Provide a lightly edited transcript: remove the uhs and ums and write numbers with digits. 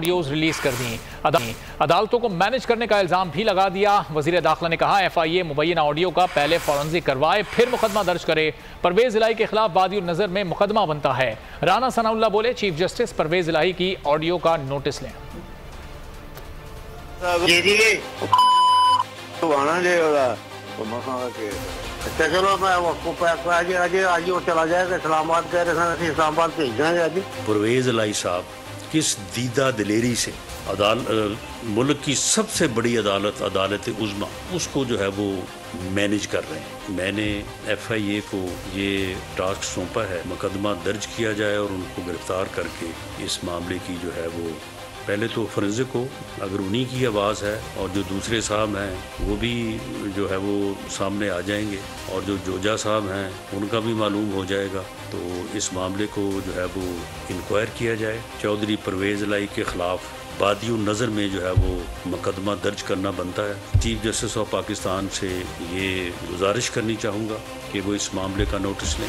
Audios release کر دیں، عدالتوں کو مینج کرنے کا الزام بھی لگا دیا۔ وزیر داخلہ نے کہا ایف آئی اے مبینہ آڈیو کا پہلے فورنزک کروائے پھر مقدمہ درج کرے۔ پرویز الہی کے خلاف بادی النظر میں مقدمہ بنتا ہے۔ رانا ثناء اللہ بولے چیف جسٹس پرویز الہی کی آڈیو کا نوٹس لیں۔ اچھا چلو میں آپ کو آج وہ چلا جائے گا، اسلام آباد کہہ رہے تھے، اسلام آباد بھیج دیں گے آج۔ پرویز الہی صاحب کس دیدہ دلیری سے ملک کی سب سے بڑی عدالت عظمیٰ اس کو جو ہے وہ مینج کر رہے ہیں۔ میں نے ایف آئی اے کو یہ ٹاسک سونپا ہے مقدمہ درج کیا جائے اور ان کو گرفتار کر کے اس معاملے کی جو ہے وہ پہلے تو فورنزک ہو، اگر انہی کی آواز ہے اور جو دوسرے صاحب ہیں وہ بھی جو ہے وہ سامنے آ جائیں گے اور جو جوجا صاحب ہیں ان کا بھی معلوم ہو جائے گا، تو اس معاملے کو جو ہے وہ انکوائر کیا جائے۔ چودھری پرویز الہی کے خلاف بادی النظر میں جو ہے وہ مقدمہ درج کرنا بنتا ہے۔ چیف جسٹس آف پاکستان سے یہ گزارش کرنی چاہوں گا کہ وہ اس معاملے کا نوٹس لیں۔